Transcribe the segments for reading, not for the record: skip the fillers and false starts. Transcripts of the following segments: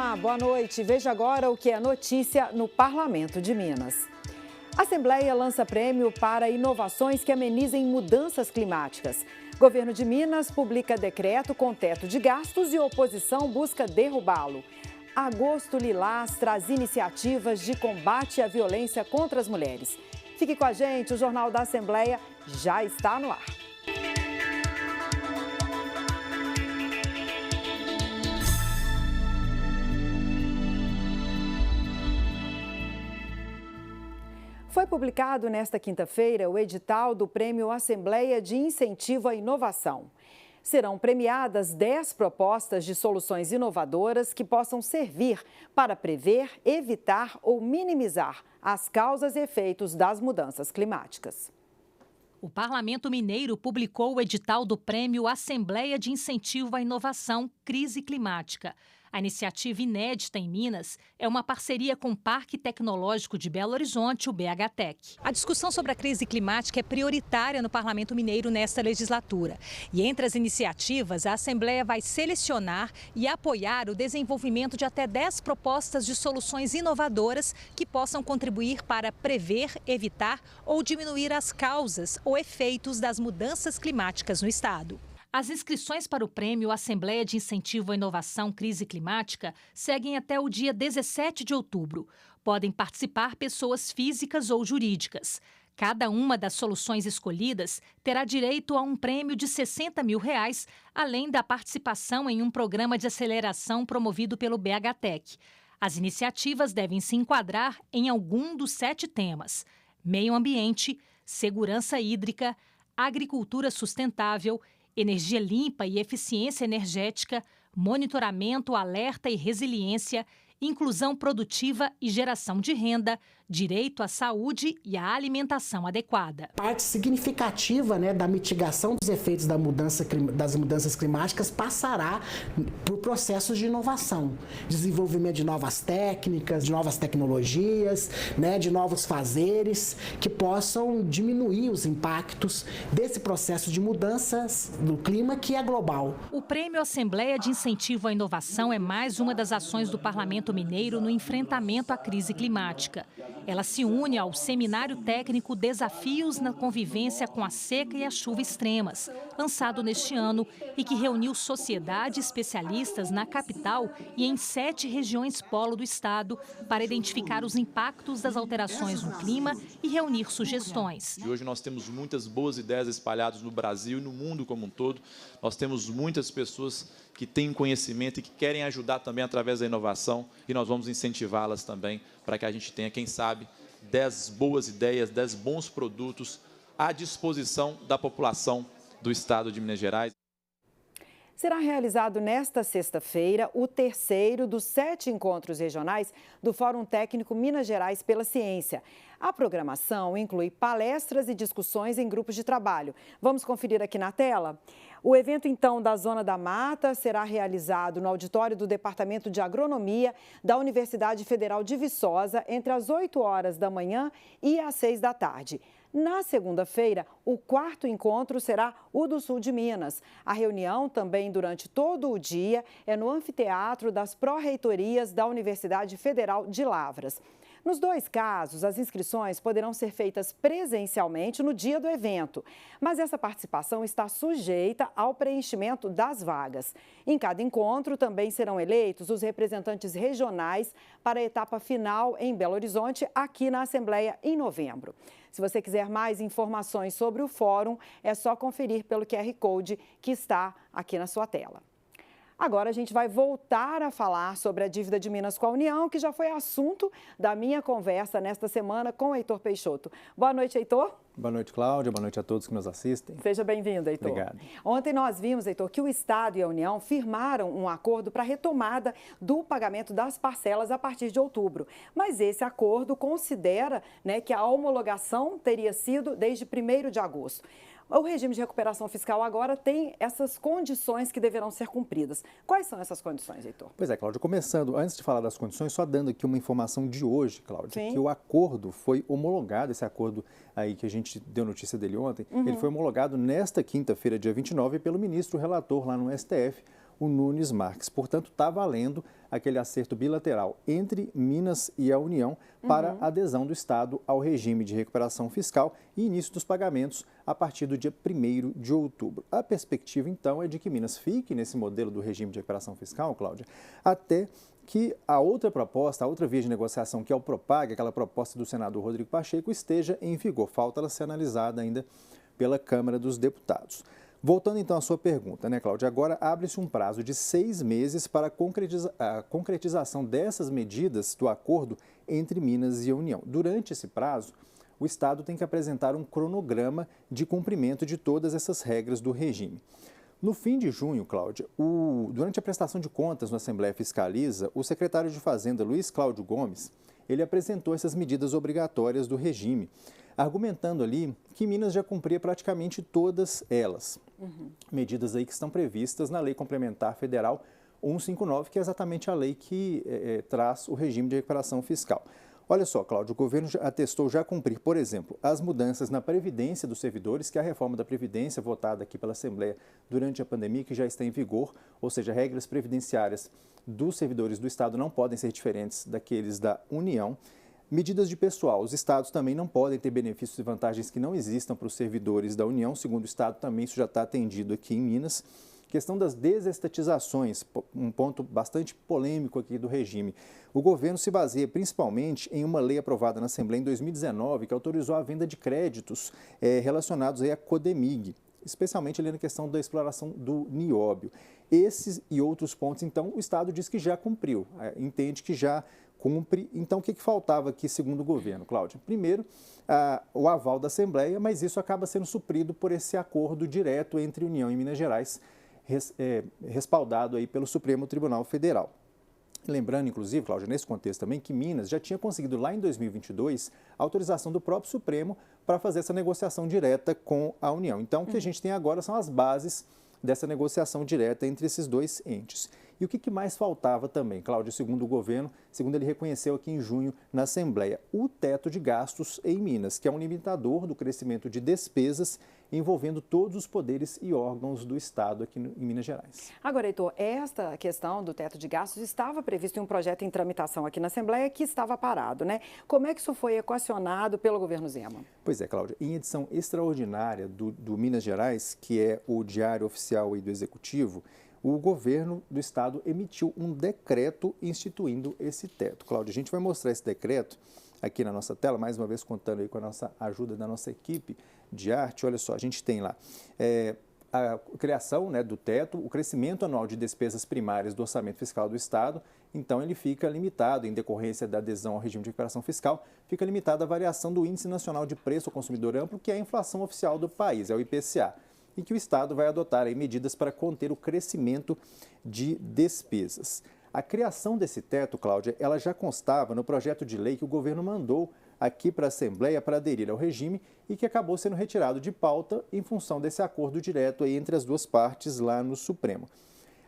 Olá, boa noite. Veja agora o que é notícia no Parlamento de Minas. A Assembleia lança prêmio para inovações que amenizem mudanças climáticas. Governo de Minas publica decreto com teto de gastos e oposição busca derrubá-lo. Agosto Lilás traz iniciativas de combate à violência contra as mulheres. Fique com a gente, o Jornal da Assembleia já está no ar. Foi publicado nesta quinta-feira o edital do Prêmio Assembleia de Incentivo à Inovação. Serão premiadas 10 propostas de soluções inovadoras que possam servir para prever, evitar ou minimizar as causas e efeitos das mudanças climáticas. O Parlamento Mineiro publicou o edital do Prêmio Assembleia de Incentivo à Inovação Crise Climática. A iniciativa inédita em Minas é uma parceria com o Parque Tecnológico de Belo Horizonte, o BHTEC. A discussão sobre a crise climática é prioritária no Parlamento Mineiro nesta legislatura. E entre as iniciativas, a Assembleia vai selecionar e apoiar o desenvolvimento de até 10 propostas de soluções inovadoras que possam contribuir para prever, evitar ou diminuir as causas ou efeitos das mudanças climáticas no Estado. As inscrições para o Prêmio Assembleia de Incentivo à Inovação Crise Climática seguem até o dia 17 de outubro. Podem participar pessoas físicas ou jurídicas. Cada uma das soluções escolhidas terá direito a um prêmio de R$60 mil, além da participação em um programa de aceleração promovido pelo BHTEC. As iniciativas devem se enquadrar em algum dos 7 temas: meio ambiente, segurança hídrica, agricultura sustentável, energia limpa e eficiência energética, monitoramento, alerta e resiliência, inclusão produtiva e geração de renda, direito à saúde e à alimentação adequada. Parte significativa, da mitigação dos efeitos das mudanças climáticas passará por processos de inovação, desenvolvimento de novas técnicas, de novas tecnologias, de novos fazeres que possam diminuir os impactos desse processo de mudanças do clima que é global. O Prêmio Assembleia de Incentivo à Inovação é mais uma das ações do Parlamento Mineiro no enfrentamento à crise climática. Ela se une ao Seminário Técnico Desafios na Convivência com a Seca e a Chuva Extremas, lançado neste ano e que reuniu sociedade e especialistas na capital e em 7 regiões polo do estado para identificar os impactos das alterações no clima e reunir sugestões. E hoje nós temos muitas boas ideias espalhadas no Brasil e no mundo como um todo. Nós temos muitas pessoas que têm conhecimento e que querem ajudar também através da inovação, e nós vamos incentivá-las também para que a gente tenha, quem sabe, 10 boas ideias, 10 bons produtos à disposição da população do estado de Minas Gerais. Será realizado nesta sexta-feira o terceiro dos 7 encontros regionais do Fórum Técnico Minas Gerais pela Ciência. A programação inclui palestras e discussões em grupos de trabalho. Vamos conferir aqui na tela? O evento, então, da Zona da Mata será realizado no auditório do Departamento de Agronomia da Universidade Federal de Viçosa entre as 8 horas da manhã e às 6 da tarde. Na segunda-feira, o 4º encontro será o do Sul de Minas. A reunião, também durante todo o dia, é no anfiteatro das pró-reitorias da Universidade Federal de Lavras. Nos 2 casos, as inscrições poderão ser feitas presencialmente no dia do evento, mas essa participação está sujeita ao preenchimento das vagas. Em cada encontro, também serão eleitos os representantes regionais para a etapa final em Belo Horizonte, aqui na Assembleia, em novembro. Se você quiser mais informações sobre o fórum, é só conferir pelo QR Code que está aqui na sua tela. Agora a gente vai voltar a falar sobre a dívida de Minas com a União, que já foi assunto da minha conversa nesta semana com o Heitor Peixoto. Boa noite, Heitor. Boa noite, Cláudia. Boa noite a todos que nos assistem. Seja bem-vindo, Heitor. Obrigado. Ontem nós vimos, Heitor, que o Estado e a União firmaram um acordo para a retomada do pagamento das parcelas a partir de outubro. Mas esse acordo considera, que a homologação teria sido desde 1º de agosto. O regime de recuperação fiscal agora tem essas condições que deverão ser cumpridas. Quais são essas condições, Heitor? Pois é, Cláudia, começando, antes de falar das condições, só dando aqui uma informação de hoje, Cláudia, Sim. que o acordo foi homologado, esse acordo aí que a gente deu notícia dele ontem, ele foi homologado nesta quinta-feira, dia 29, pelo ministro relator lá no STF, o Nunes Marques. Portanto, está valendo aquele acerto bilateral entre Minas e a União para a adesão do Estado ao regime de recuperação fiscal e início dos pagamentos a partir do dia 1º de outubro. A perspectiva, então, é de que Minas fique nesse modelo do regime de recuperação fiscal, Cláudia, até que a outra proposta, a outra via de negociação, que é o PROPAG, aquela proposta do senador Rodrigo Pacheco, esteja em vigor. Falta ela ser analisada ainda pela Câmara dos Deputados. Voltando então à sua pergunta, né, Cláudia? Agora abre-se um prazo de 6 meses para a concretização dessas medidas do acordo entre Minas e a União. Durante esse prazo, o Estado tem que apresentar um cronograma de cumprimento de todas essas regras do regime. No fim de junho, Cláudia, durante a prestação de contas na Assembleia Fiscaliza, o secretário de Fazenda, Luiz Cláudio Gomes, ele apresentou essas medidas obrigatórias do regime, argumentando ali que Minas já cumpria praticamente todas elas. Medidas aí que estão previstas na Lei Complementar Federal 159, que é exatamente a lei que traz o regime de recuperação fiscal. Olha só, Cláudio, o governo atestou já cumprir, por exemplo, as mudanças na Previdência dos servidores, que é a reforma da Previdência votada aqui pela Assembleia durante a pandemia, que já está em vigor, ou seja, regras previdenciárias dos servidores do Estado não podem ser diferentes daqueles da União. Medidas de pessoal. Os estados também não podem ter benefícios e vantagens que não existam para os servidores da União. Segundo o Estado, também isso já está atendido aqui em Minas. Questão das desestatizações, um ponto bastante polêmico aqui do regime. O governo se baseia principalmente em uma lei aprovada na Assembleia em 2019 que autorizou a venda de créditos relacionados aí à Codemig, especialmente ali na questão da exploração do nióbio. Esses e outros pontos, então, o Estado diz que já cumpriu, entende que já cumpre. Então, o que faltava aqui, segundo o governo, Cláudia? Primeiro, o aval da Assembleia, mas isso acaba sendo suprido por esse acordo direto entre União e Minas Gerais, respaldado aí pelo Supremo Tribunal Federal. Lembrando, inclusive, Cláudia, nesse contexto também, que Minas já tinha conseguido lá em 2022 a autorização do próprio Supremo para fazer essa negociação direta com a União. Então, o que a gente tem agora são as bases dessa negociação direta entre esses dois entes. E o que mais faltava também, Cláudio, segundo o governo, segundo ele reconheceu aqui em junho na Assembleia, o teto de gastos em Minas, que é um limitador do crescimento de despesas envolvendo todos os poderes e órgãos do Estado aqui em Minas Gerais. Agora, Heitor, esta questão do teto de gastos estava previsto em um projeto em tramitação aqui na Assembleia que estava parado, né? Como é que isso foi equacionado pelo governo Zema? Pois é, Cláudia, em edição extraordinária do Minas Gerais, que é o diário oficial do Executivo, o governo do Estado emitiu um decreto instituindo esse teto. Cláudia, a gente vai mostrar esse decreto aqui na nossa tela, mais uma vez contando aí com a nossa ajuda da nossa equipe de arte. Olha só, a gente tem lá a criação, né, do teto, o crescimento anual de despesas primárias do orçamento fiscal do Estado. Então, ele fica limitado, em decorrência da adesão ao regime de recuperação fiscal, fica limitada a variação do Índice Nacional de Preço ao Consumidor Amplo, que é a inflação oficial do país, é o IPCA. E que o Estado vai adotar aí medidas para conter o crescimento de despesas. A criação desse teto, Cláudia, ela já constava no projeto de lei que o governo mandou aqui para a Assembleia para aderir ao regime e que acabou sendo retirado de pauta em função desse acordo direto aí entre as duas partes lá no Supremo.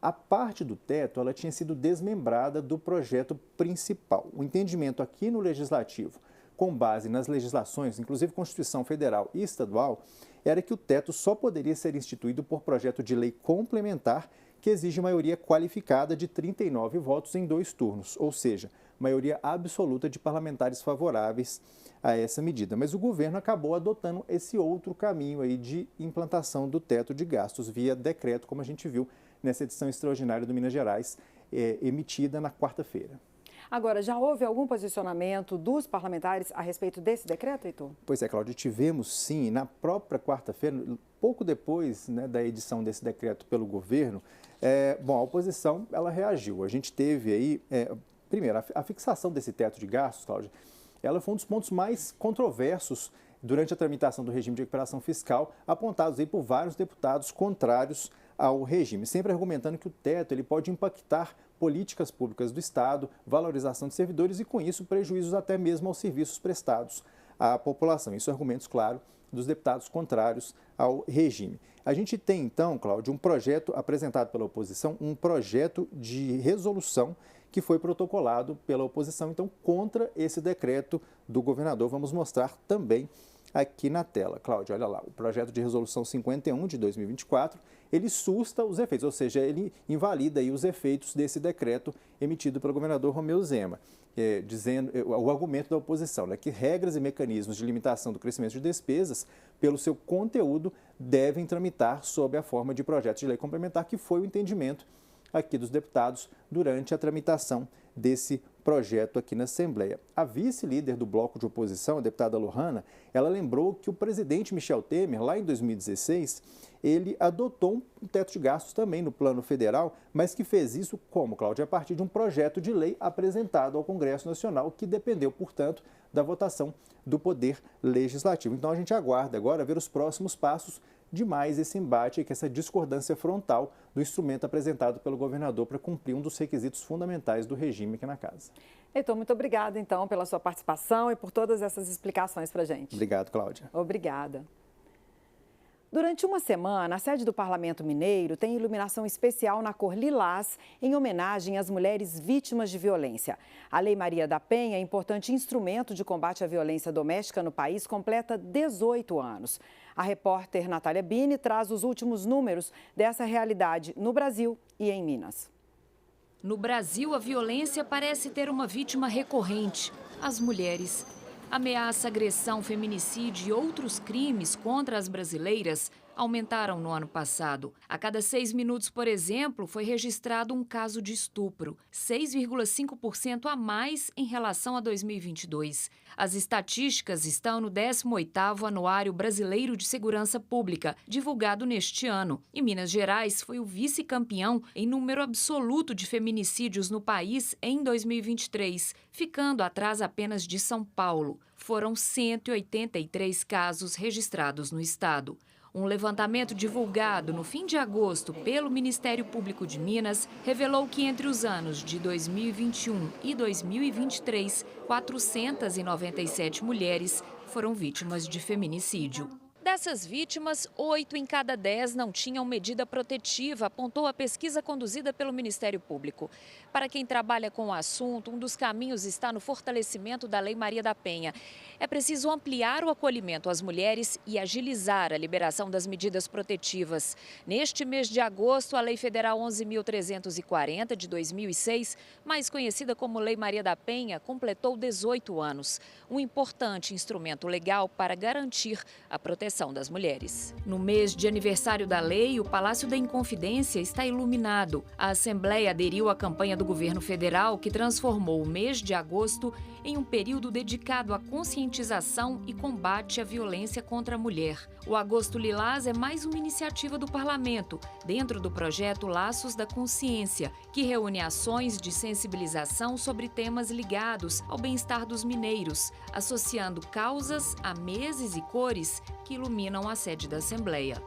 A parte do teto, ela tinha sido desmembrada do projeto principal. O entendimento aqui no Legislativo, com base nas legislações, inclusive Constituição Federal e Estadual, era que o teto só poderia ser instituído por projeto de lei complementar que exige maioria qualificada de 39 votos em 2 turnos, ou seja, maioria absoluta de parlamentares favoráveis a essa medida. Mas o governo acabou adotando esse outro caminho aí de implantação do teto de gastos via decreto, como a gente viu nessa edição extraordinária do Minas Gerais, emitida na quarta-feira. Agora, já houve algum posicionamento dos parlamentares a respeito desse decreto, Heitor? Pois é, Cláudia, tivemos sim, na própria quarta-feira, pouco depois, né, da edição desse decreto pelo governo, a oposição ela reagiu. A gente teve aí, primeiro, a fixação desse teto de gastos, Cláudia, ela foi um dos pontos mais controversos durante a tramitação do regime de recuperação fiscal, apontados aí por vários deputados contrários ao regime, sempre argumentando que o teto ele pode impactar políticas públicas do Estado, valorização de servidores e, com isso, prejuízos até mesmo aos serviços prestados à população. Isso é argumentos, claro, dos deputados contrários ao regime. A gente tem, então, Cláudio, um projeto apresentado pela oposição, um projeto de resolução que foi protocolado pela oposição, então, contra esse decreto do governador. Vamos mostrar também aqui na tela. Cláudio, olha lá, o projeto de resolução 51 de 2024, ele susta os efeitos, ou seja, ele invalida aí os efeitos desse decreto emitido pelo governador Romeu Zema. Dizendo o argumento da oposição, né, que regras e mecanismos de limitação do crescimento de despesas, pelo seu conteúdo, devem tramitar sob a forma de projeto de lei complementar, que foi o entendimento aqui dos deputados durante a tramitação desse projeto aqui na Assembleia. A vice-líder do bloco de oposição, a deputada Lohana, ela lembrou que o presidente Michel Temer, lá em 2016, ele adotou um teto de gastos também no plano federal, mas que fez isso como, Cláudia? A partir de um projeto de lei apresentado ao Congresso Nacional, que dependeu, portanto, da votação do Poder Legislativo. Então a gente aguarda agora ver os próximos passos de mais esse embate e essa discordância frontal do instrumento apresentado pelo governador para cumprir um dos requisitos fundamentais do regime aqui na casa. Heitor, muito obrigada, então, pela sua participação e por todas essas explicações para a gente. Obrigado, Cláudia. Obrigada. Durante uma semana, a sede do Parlamento Mineiro tem iluminação especial na cor lilás em homenagem às mulheres vítimas de violência. A Lei Maria da Penha, importante instrumento de combate à violência doméstica no país, completa 18 anos. A repórter Natália Bini traz os últimos números dessa realidade no Brasil e em Minas. No Brasil, a violência parece ter uma vítima recorrente: as mulheres. Ameaça, agressão, feminicídio e outros crimes contra as brasileiras aumentaram no ano passado. A cada 6 minutos, por exemplo, foi registrado um caso de estupro, 6,5% a mais em relação a 2022. As estatísticas estão no 18º Anuário Brasileiro de Segurança Pública, divulgado neste ano. E Minas Gerais foi o vice-campeão em número absoluto de feminicídios no país em 2023, ficando atrás apenas de São Paulo. Foram 183 casos registrados no estado. Um levantamento divulgado no fim de agosto pelo Ministério Público de Minas revelou que entre os anos de 2021 e 2023, 497 mulheres foram vítimas de feminicídio. Dessas vítimas, 8 em cada 10 não tinham medida protetiva, apontou a pesquisa conduzida pelo Ministério Público. Para quem trabalha com o assunto, um dos caminhos está no fortalecimento da Lei Maria da Penha. É preciso ampliar o acolhimento às mulheres e agilizar a liberação das medidas protetivas. Neste mês de agosto, a Lei Federal 11.340, de 2006, mais conhecida como Lei Maria da Penha, completou 18 anos. Um importante instrumento legal para garantir a proteção das mulheres. No mês de aniversário da lei, o Palácio da Inconfidência está iluminado. A Assembleia aderiu à campanha do governo federal, que transformou o mês de agosto em um período dedicado à conscientização e combate à violência contra a mulher. O Agosto Lilás é mais uma iniciativa do Parlamento, dentro do projeto Laços da Consciência, que reúne ações de sensibilização sobre temas ligados ao bem-estar dos mineiros, associando causas a meses e cores que iluminam a sede da Assembleia.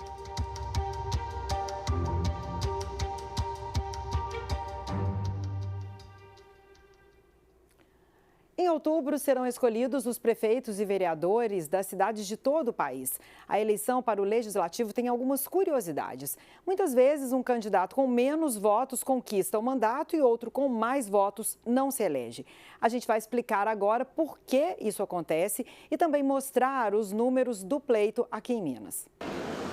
Em outubro, serão escolhidos os prefeitos e vereadores das cidades de todo o país. A eleição para o Legislativo tem algumas curiosidades. Muitas vezes, um candidato com menos votos conquista o mandato e outro com mais votos não se elege. A gente vai explicar agora por que isso acontece e também mostrar os números do pleito aqui em Minas.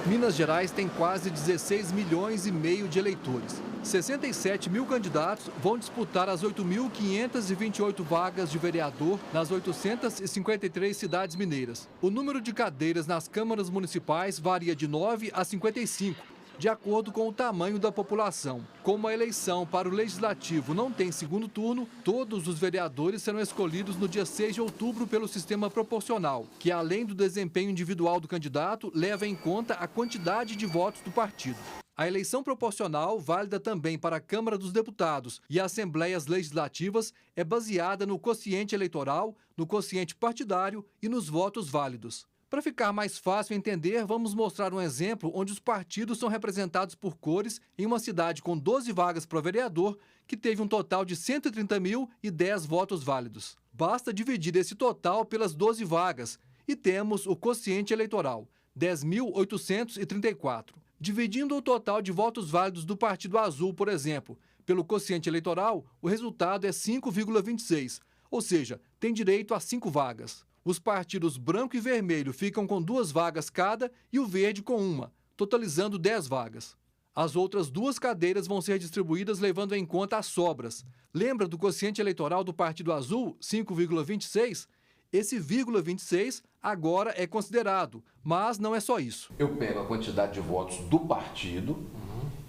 Minas Gerais tem quase 16 milhões e meio de eleitores. 67 mil candidatos vão disputar as 8.528 vagas de vereador nas 853 cidades mineiras. O número de cadeiras nas câmaras municipais varia de 9 a 55, de acordo com o tamanho da população. Como a eleição para o Legislativo não tem segundo turno, todos os vereadores serão escolhidos no dia 6 de outubro pelo sistema proporcional, que além do desempenho individual do candidato, leva em conta a quantidade de votos do partido. A eleição proporcional, válida também para a Câmara dos Deputados e Assembleias Legislativas, é baseada no quociente eleitoral, no quociente partidário e nos votos válidos. Para ficar mais fácil entender, vamos mostrar um exemplo onde os partidos são representados por cores em uma cidade com 12 vagas para vereador, que teve um total de 130.010 votos válidos. Basta dividir esse total pelas 12 vagas e temos o quociente eleitoral, 10.834. Dividindo o total de votos válidos do Partido Azul, por exemplo, pelo quociente eleitoral, o resultado é 5,26, ou seja, tem direito a 5 vagas. Os partidos branco e vermelho ficam com 2 vagas cada e o verde com 1, totalizando 10 vagas. As outras 2 cadeiras vão ser distribuídas levando em conta as sobras. Lembra do quociente eleitoral do Partido Azul, 5,26? Esse 0,26 agora é considerado, mas não é só isso. Eu pego a quantidade de votos do partido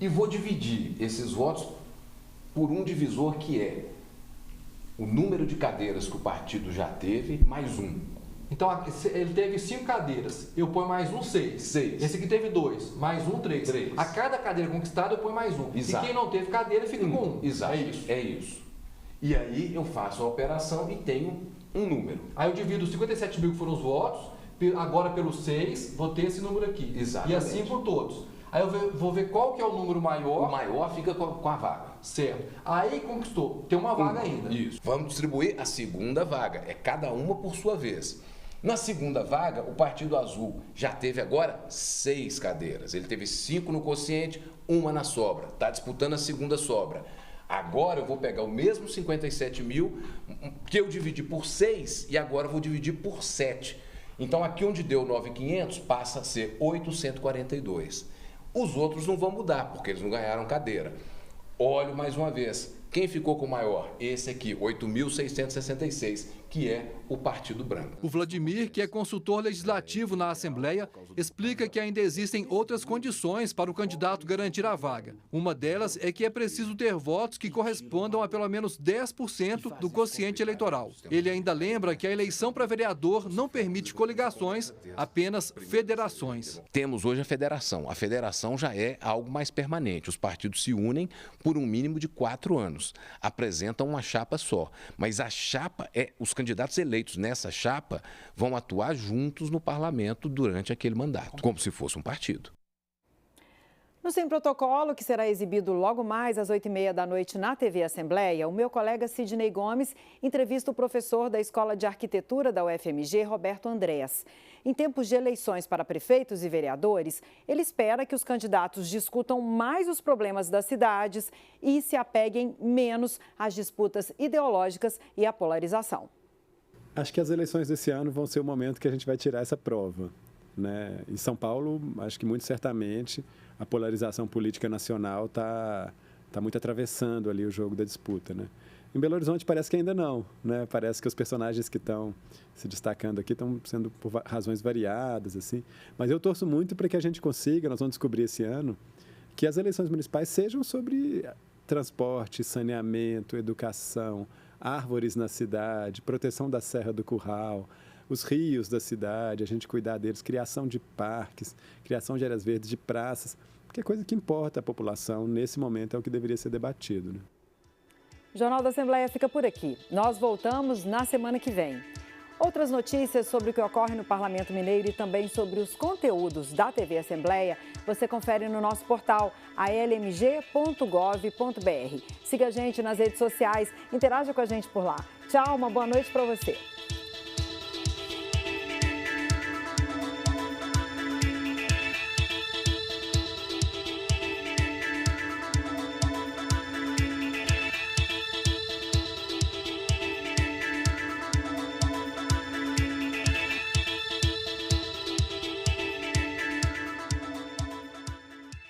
e vou dividir esses votos por um divisor que é o número de cadeiras que o partido já teve, mais 1. Então, ele teve 5 cadeiras, eu ponho mais 1, 6. Esse aqui teve 2, mais 1, 3. A cada cadeira conquistada eu ponho mais 1. Exato. E quem não teve cadeira fica com 1. Exato. É isso. E aí eu faço a operação e tenho um número. Aí eu divido os 57 mil que foram os votos, agora pelos 6, vou ter esse número aqui. Exatamente. E assim por todos. Aí eu vou ver qual que é o número maior. O maior fica com a vaga. Certo. Aí conquistou. Tem uma vaga ainda. Isso. Vamos distribuir a segunda vaga. É cada uma por sua vez. Na segunda vaga, o Partido Azul já teve agora 6 cadeiras. Ele teve 5 no quociente, 1 na sobra. Está disputando a segunda sobra. Agora eu vou pegar o mesmo 57 mil que eu dividi por 6 e agora eu vou dividir por 7. Então aqui onde deu 9.500 passa a ser 842. Os outros não vão mudar porque eles não ganharam cadeira. Olho mais uma vez. Quem ficou com o maior? Esse aqui, 8.666, que é o Partido Branco. O Vladimir, que é consultor legislativo na Assembleia, explica que ainda existem outras condições para o candidato garantir a vaga. Uma delas é que é preciso ter votos que correspondam a pelo menos 10% do quociente eleitoral. Ele ainda lembra que a eleição para vereador não permite coligações, apenas federações. Temos hoje a federação. A federação já é algo mais permanente. Os partidos se unem por um mínimo de 4 anos. Apresentam uma chapa só. Mas a chapa os candidatos eleitos nessa chapa vão atuar juntos no parlamento durante aquele mandato, como se fosse um partido. No Sem Protocolo, que será exibido logo mais às 8h30 da noite na TV Assembleia, o meu colega Sidney Gomes entrevista o professor da Escola de Arquitetura da UFMG, Roberto Andrés. Em tempos de eleições para prefeitos e vereadores, ele espera que os candidatos discutam mais os problemas das cidades e se apeguem menos às disputas ideológicas e à polarização. Acho que as eleições desse ano vão ser o momento que a gente vai tirar essa prova, né? Em São Paulo, acho que muito certamente a polarização política nacional está muito atravessando ali o jogo da disputa, né? Em Belo Horizonte parece que ainda não, né? Parece que os personagens que estão se destacando aqui estão sendo por razões variadas, assim. Mas eu torço muito para que a gente consiga, nós vamos descobrir esse ano, que as eleições municipais sejam sobre transporte, saneamento, educação, árvores na cidade, proteção da Serra do Curral, os rios da cidade, a gente cuidar deles, criação de parques, criação de áreas verdes, de praças, porque é coisa que importa à população, nesse momento é o que deveria ser debatido, né? O Jornal da Assembleia fica por aqui. Nós voltamos na semana que vem. Outras notícias sobre o que ocorre no Parlamento Mineiro e também sobre os conteúdos da TV Assembleia, você confere no nosso portal almg.gov.br. Siga a gente nas redes sociais, interaja com a gente por lá. Tchau, uma boa noite para você.